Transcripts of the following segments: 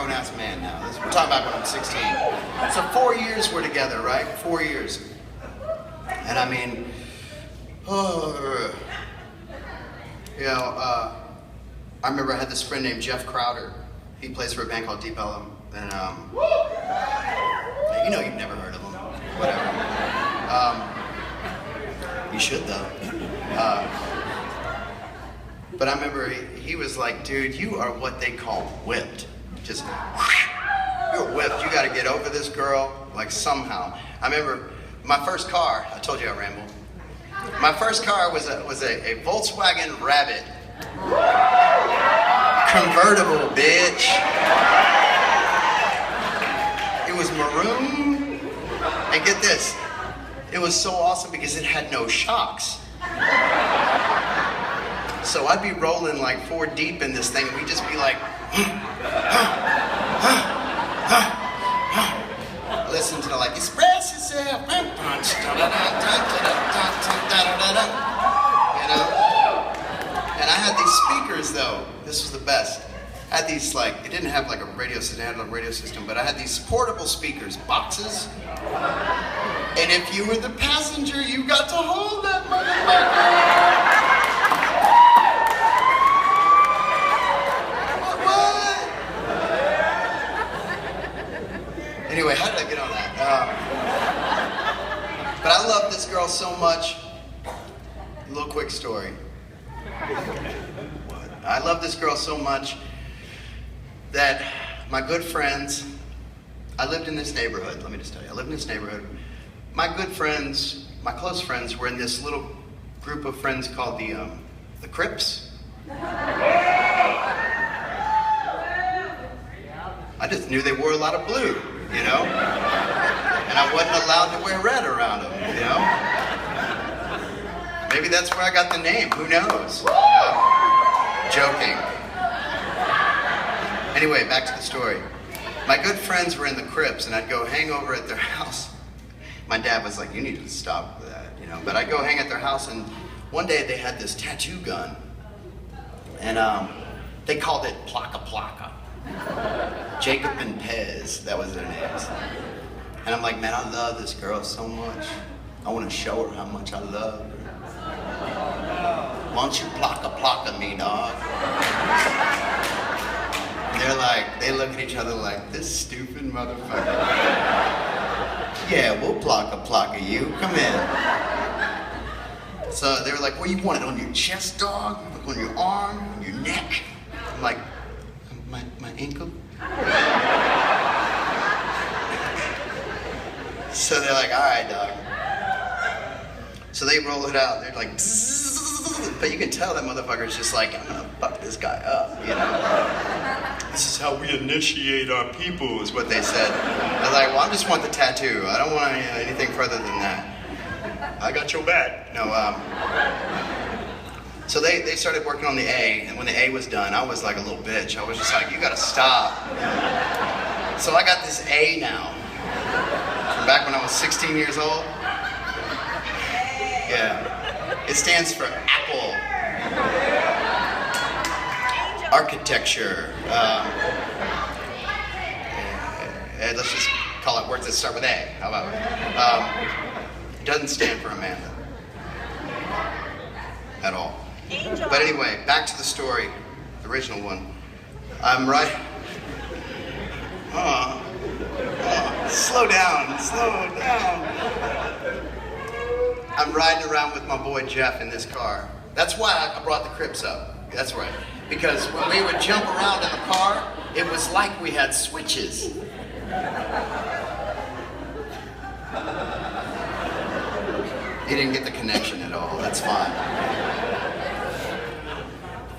grown-ass man now. We're talking about when I'm 16. So 4 years we're together, right? 4 years. And I mean, I remember I had this friend named Jeff Crowder. He plays for a band called Deep Ellum. And, you know, you've never heard of him. Whatever. You should, though. But I remember he was like, dude, you are what they call whipped. Just, you're whipped. You got to get over this girl, like somehow. I remember my first car, I told you I ramble. My first car was a Volkswagen Rabbit. Convertible, bitch. It was maroon. And get this, it was so awesome because it had no shocks. So I'd be rolling like 4 deep in this thing. We'd just be like, listen to like, express yourself. You know? And I had these speakers though. This was the best. I had these like, it didn't have like a radio system, it had a radio system, but I had these portable speakers, boxes. And if you were the passenger, you got to hold that motherfucker. Anyway, how did I get on that? But I love this girl so much. A little quick story. I love this girl so much that my good friends, I lived in this neighborhood, let me just tell you, I lived in this neighborhood. My good friends, my close friends were in this little group of friends called the Crips. I just knew they wore a lot of blue, you know? And I wasn't allowed to wear red around them, you know? Maybe that's where I got the name, who knows? Joking. Anyway, back to the story. My good friends were in the Crips, and I'd go hang over at their house. My dad was like, you need to stop with that, you know? But I'd go hang at their house, and one day they had this tattoo gun. And they called it Plaka Plaka. Jacob and Pez, that was their names. And I'm like, man, I love this girl so much. I want to show her how much I love her. Why don't you Plaka Plaka me, dog? And they're like, they look at each other like, this stupid motherfucker. Yeah, we'll Plaka Plaka you, come in. So they were like, well, you want it on your chest, dog? On your arm, on your neck? I'm like, my ankle? So they're like, all right, dog. So they roll it out. They're like, but you can tell that motherfucker's just like, I'm gonna fuck this guy up, you know? This is how we initiate our people, is what they said. I was like, well, I just want the tattoo. I don't want anything further than that. I got your back. No, so they started working on the A, and when the A was done, I was like a little bitch. I was just like, you gotta stop. So I got this A now. From back when I was 16 years old. Yeah. It stands for Apple. Architecture. Let's just call it words that start with A. How about it? It doesn't stand for Amanda. At all. Angel. But anyway, back to the story, the original one. I'm right. Slow down. I'm riding around with my boy Jeff in this car. That's why I brought the Crips up. That's right. Because when we would jump around in the car, it was like we had switches. You didn't get the connection at all. That's fine.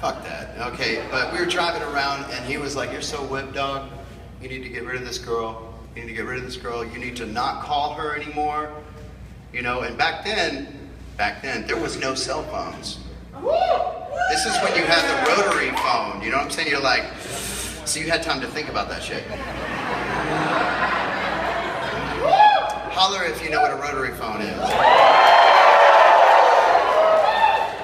Fuck that. Okay, but we were driving around and he was like, you're so whipped, dog. You need to get rid of this girl. You need to get rid of this girl. You need to not call her anymore. You know, and back then, there was no cell phones. This is when you had the rotary phone. You know what I'm saying? You're like, so you had time to think about that shit. Holler if you know what a rotary phone is.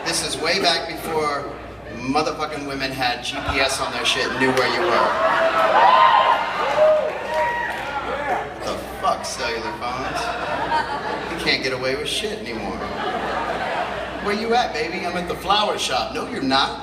This is way back before motherfucking women had GPS on their shit and knew where you were. can't get away with shit anymore. Where you at, baby? I'm at the flower shop. No, you're not.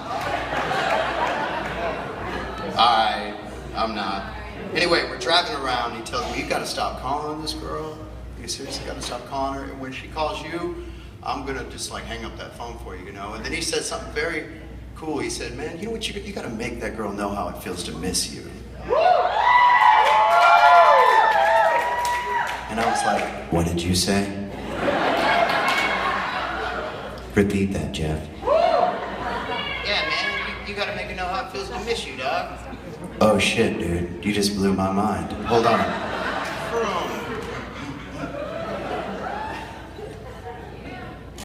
Alright, I'm not. Anyway, we're driving around. He tells me, you gotta stop calling this girl. You seriously gotta stop calling her. And when she calls you, I'm gonna just like hang up that phone for you, you know? And then he said something very cool. He said, man, you know what? You gotta make that girl know how it feels to miss you. And I was like, what did you say? Repeat that, Jeff. Yeah, man, you gotta make her know how it feels to miss you, dog. Oh shit, dude. You just blew my mind. Hold on. From